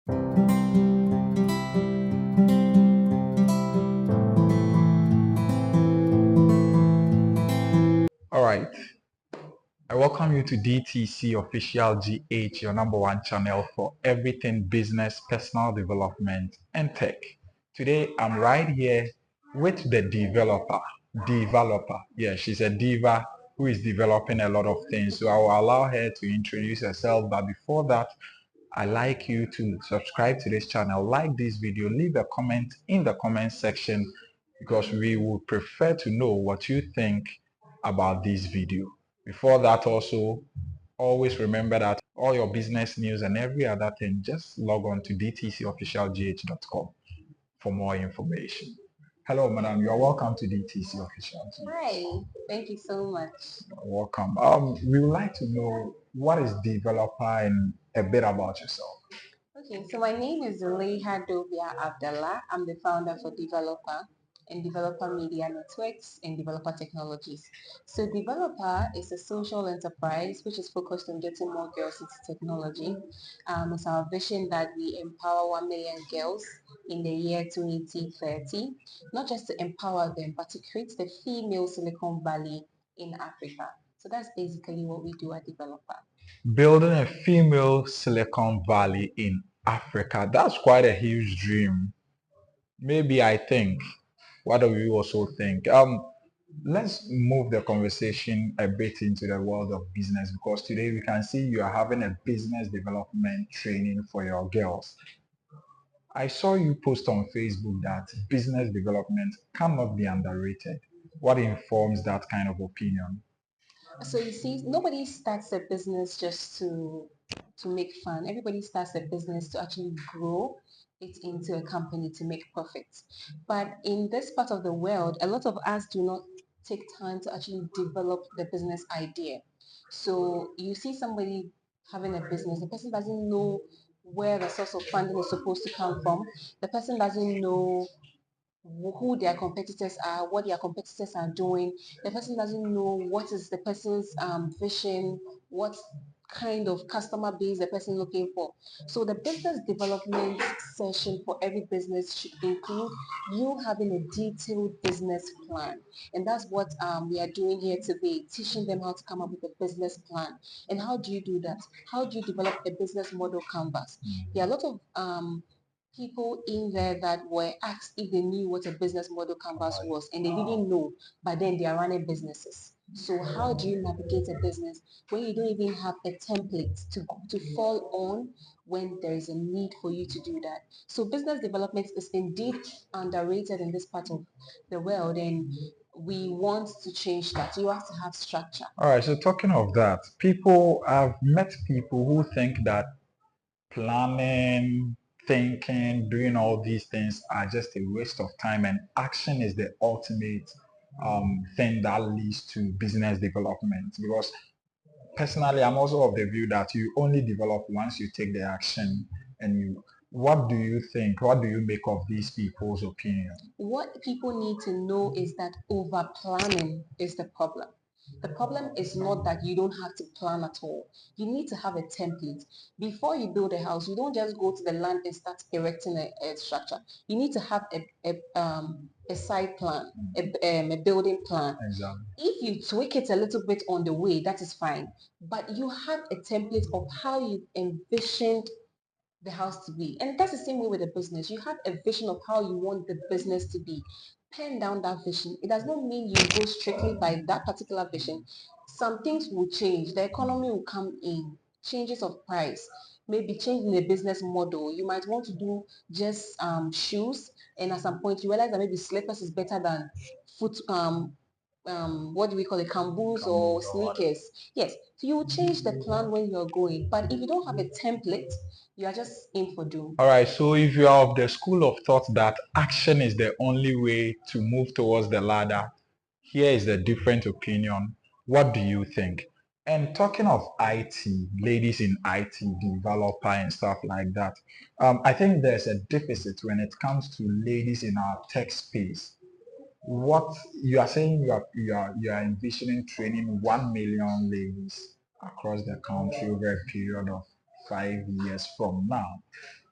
All right. I welcome you to DTC Official Gh, your number one channel for everything business, personal development, and tech. Today, I'm right here with the developer. Divaloper. Yeah, she's a diva who is developing a lot of things. So I will allow her to introduce herself. But before that, I like you to subscribe to this channel, like this video, leave a comment in the comment section because we would prefer to know what you think about this video. Before that, also, always remember that all your business news and every other thing, just log on to dtcofficialgh.com for more information. Hello, madam. You are welcome to DTC Official GH. Hi, thank you so much. Welcome. We would like to know what is developer and a bit about yourself. Okay, so my name is Zulaiha Abdullah. I'm the founder for Divaloper and Developer Media Networks and Developer Technologies. So Developer is a social enterprise which is focused on getting more girls into technology. It's our vision that we empower 1 million girls in the year 2030, not just to empower them, but to create the female Silicon Valley in Africa. So that's basically what we do at Developer. Building a female Silicon Valley in Africa, that's quite a huge dream. Maybe I think. What do you also think? Let's move the conversation a bit into the world of business because today we can see you are having a business development training for your girls. I saw you post on Facebook that business development cannot be underrated. What informs that kind of opinion? So you see, nobody starts a business just to make fun. Everybody starts a business to actually grow it into a company to make profits. But in this part of the world, a lot of us do not take time to actually develop the business idea. So you see somebody having a business, the person doesn't know where the source of funding is supposed to come from. The person doesn't know who their competitors are, what their competitors are doing. The person doesn't know what is the person's vision, what kind of customer base the person looking for. So the business development session for every business should include you having a detailed business plan. And that's what we are doing here today, teaching them how to come up with a business plan. And how do you do that? How do you develop a business model canvas? There are a lot of people in there that were asked if they knew what a business model canvas was and they didn't know, but then they are running businesses. So how do you navigate a business when you don't even have a template to fall on when there is a need for you to do that? So business development is indeed underrated in this part of the world, and we want to change that. You have to have structure. All right, so talking of that, I've met people who think that planning, thinking, doing all these things are just a waste of time, and action is the ultimate thing that leads to business development. Because personally, I'm also of the view that you only develop once you take the action. And you, what do you think? What do you make of these people's opinion? What people need to know is that over planning is the problem. The problem is not that you don't have to plan at all. You need to have a template. Before you build a house, you don't just go to the land and start erecting a structure. You need to have a site plan, a building plan. Exactly. If you tweak it a little bit on the way, that is fine. But you have a template of how you envisioned the house to be. And that's the same way with a business. You have a vision of how you want the business to be. Pen down that vision. It does not mean you go strictly by that particular vision. Some things will change. The economy will come in. Changes of price. Maybe changing the business model. You might want to do just shoes, and at some point you realize that maybe slippers is better than foot what do we call it, camboos or sneakers. Yes, so you will change the plan when you're going, but if you don't have a template, you are just in for doom. All right, so if you are of the school of thought that action is the only way to move towards the ladder, here is a different opinion. What do you think? And talking of IT, ladies in IT, developer and stuff like that, I think there's a deficit when it comes to ladies in our tech space. What you are saying, you are envisioning training 1 million ladies across the country over a period of 5 years from now,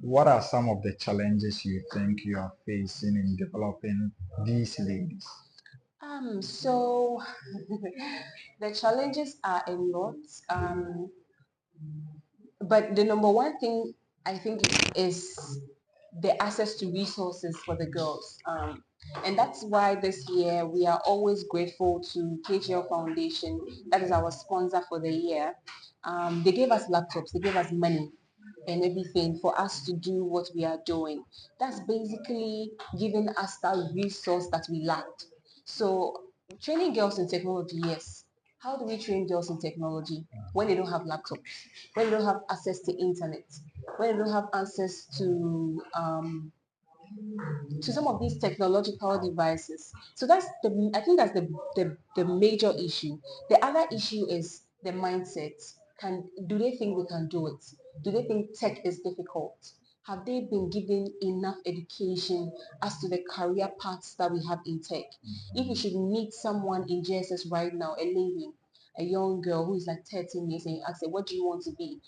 what are some of the challenges you think you are facing in developing these ladies? So the challenges are a lot. But the number one thing I think is the access to resources for the girls. And that's why this year we are always grateful to KGL Foundation. That is our sponsor for the year. They gave us laptops, they gave us money and everything for us to do what we are doing. That's basically giving us that resource that we lacked. So training girls in technology, yes. How do we train girls in technology when they don't have laptops, when they don't have access to internet, when they don't have access to some of these technological devices? So that's I think that's the major issue. The other issue is the mindset. Do they think they can do it? Do they think tech is difficult? Have they been given enough education as to the career paths that we have in tech? If you should meet someone in JSS right now, a lady, a young girl who is like 13 years, and you ask her, what do you want to be?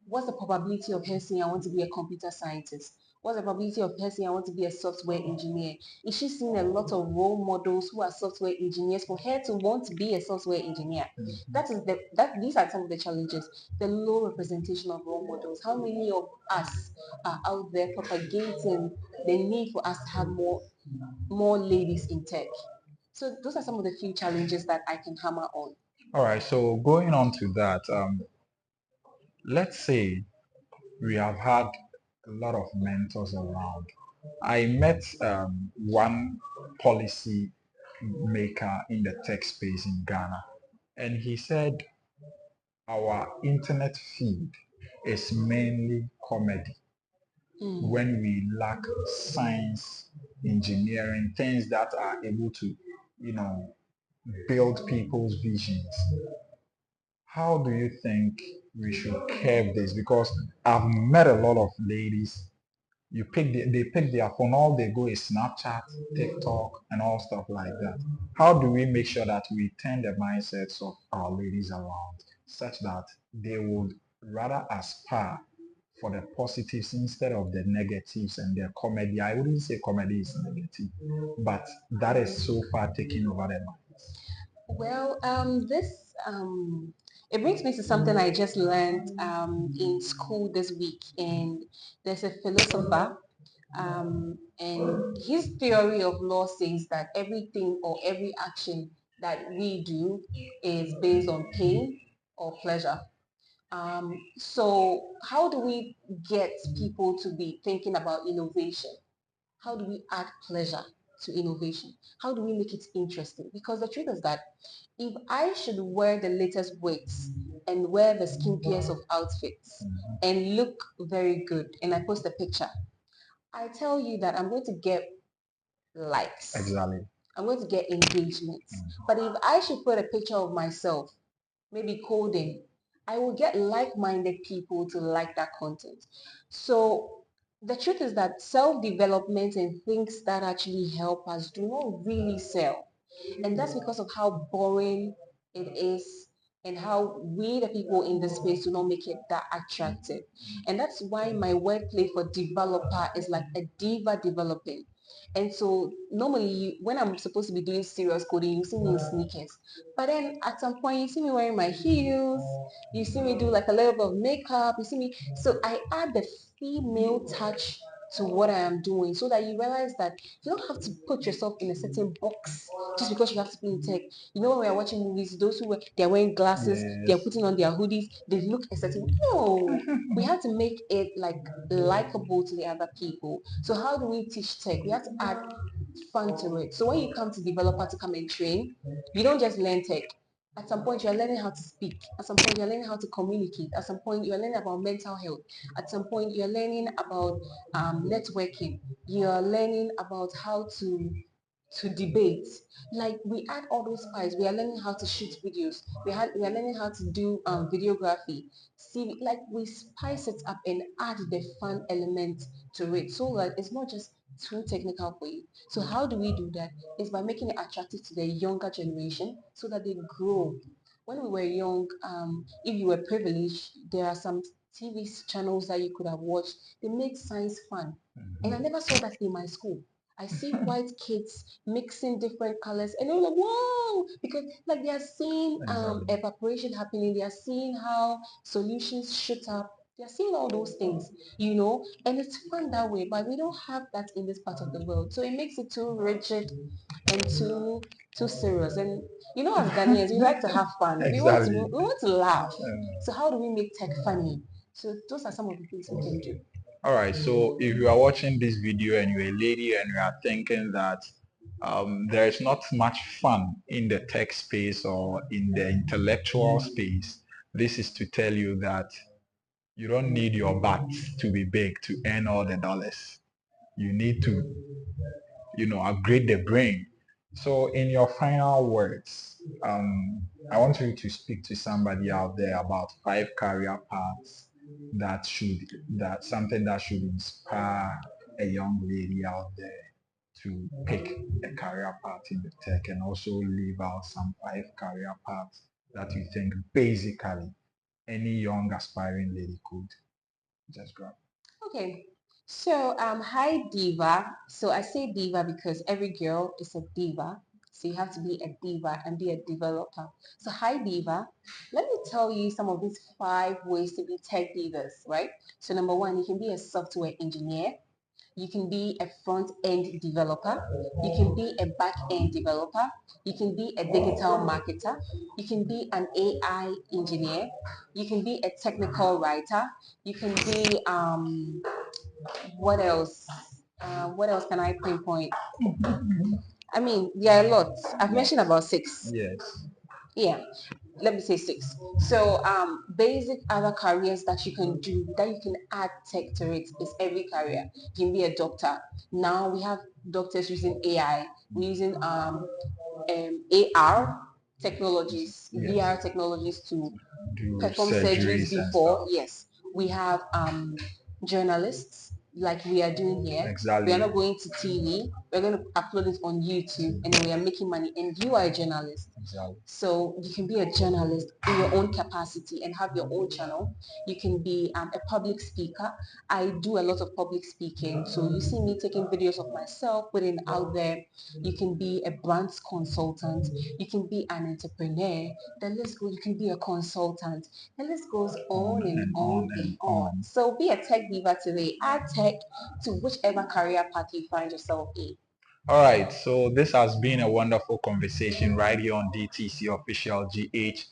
What's the probability of her saying I want to be a computer scientist? What's the probability of her saying I want to be a software engineer? Is she seeing a lot of role models who are software engineers for her to want to be a software engineer? These are some of the challenges. The low representation of role models. How many of us are out there propagating the need for us to have more ladies in tech? So those are some of the few challenges that I can hammer on. All right, so going on to that, let's say we have had a lot of mentors around. I met one policy maker in the tech space in Ghana, and he said our internet feed is mainly comedy when we lack science, engineering, things that are able to, you know, build people's visions. How do you think we should curb this? Because I've met a lot of ladies. They pick their phone, all they go is Snapchat, TikTok, and all stuff like that. How do we make sure that we turn the mindsets of our ladies around such that they would rather aspire for the positives instead of the negatives and the comedy? I wouldn't say comedy is negative, but that is so far taking over the minds. Well, it brings me to something I just learned in school this week, and there's a philosopher, and his theory of law says that everything or every action that we do is based on pain or pleasure. So how do we get people to be thinking about innovation? How do we add pleasure to innovation? How do we make it interesting? Because the truth is that if I should wear the latest wigs and wear the skimpiest of outfits and look very good and I post a picture, I tell you that I'm going to get likes. Exactly. I'm going to get engagements. But if I should put a picture of myself, maybe coding, I will get like-minded people to like that content. So the truth is that self-development and things that actually help us do not really sell. And that's because of how boring it is and how we, the people in this space, do not make it that attractive. And that's why my wordplay for developer is like a diva developing. And so normally when I'm supposed to be doing serious coding, you see me in sneakers. But then at some point you see me wearing my heels, you see me do like a little bit of makeup, you see me. So I add the female touch to what I am doing so that you realize that you don't have to put yourself in a certain box just because you have to be in tech. You know, when we are watching movies, those who they're wearing glasses, they're Yes. putting on their hoodies, they look a certain. No, we have to make it like likable to the other people. So how do we teach tech? We have to add fun to it. So when you come to developer to come and train, you don't just learn tech. At some point, you're learning how to speak. At some point, you're learning how to communicate. At some point, you're learning about mental health. At some point, you're learning about networking. You're learning about how to debate. Like we add all those spies. We are learning how to shoot videos. We are learning how to do videography. See, like we spice it up and add the fun element to it, so that it's not just too technical for you. So how do we do that? Is by making it attractive to the younger generation so that they grow. When we were young, if you were privileged, there are some TV channels that you could have watched. They make science fun. And I never saw that in my school. I see white kids mixing different colors and they're like, whoa, because like they are seeing Exactly. evaporation happening, they are seeing how solutions shoot up, they are seeing all those things, you know, and it's fun that way, but we don't have that in this part of the world. So it makes it too rigid and too serious. And you know, as Ghanaians, we like to have fun. Exactly. We want to laugh. Yeah. So how do we make tech funny? So those are some of the things we can do. All right. So if you are watching this video and you're a lady and you are thinking that there is not much fun in the tech space or in the intellectual space, this is to tell you that you don't need your butt to be big to earn all the dollars. You need to, upgrade the brain. So in your final words, I want you to speak to somebody out there about 5 career paths that should that something that should inspire a young lady out there to pick a career path in the tech, and also leave out some 5 career paths that you think basically any young aspiring lady could just grab. Okay. So hi diva. So I say diva because every girl is a diva. So you have to be a diva and be a developer. So hi diva. Let me tell you some of these 5 ways to be tech divas, right? So number one, you can be a software engineer. You can be a front-end developer. You can be a back-end developer. You can be a digital marketer. You can be an AI engineer. You can be a technical writer. You can be what else? What else can I pinpoint? I mean, there are lots. I've mentioned about 6. Yes. Yeah, let me say 6. So basic other careers that you can do, that you can add tech to it, is every career. You can be a doctor. Now we have doctors using AI. We're using AR technologies, VR Yes. technologies to Do perform surgeries surgeries and before. stuff. Yes, we have journalists like we are doing here. We are Exactly. not going to TV. We're going to upload it on YouTube, and then we are making money. And you are a journalist, Exactly. so you can be a journalist in your own capacity and have your own channel. You can be a public speaker. I do a lot of public speaking. So you see me taking videos of myself, putting it out there. You can be a brands consultant. You can be an entrepreneur. The list goes, you can be a consultant. The list goes On on and and on on and and on. on. So be a tech diva today. Add tech to whichever career path you find yourself in. All right, so this has been a wonderful conversation right here on DTC Official GH.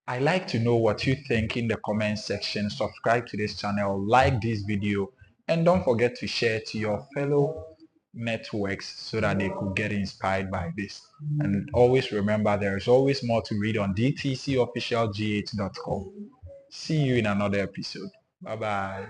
I like to know what you think in the comment section. Subscribe to this channel, like this video, and don't forget to share to your fellow networks so that they could get inspired by this. And always remember, there is always more to read on dtcofficialgh.com. See you in another episode. Bye bye.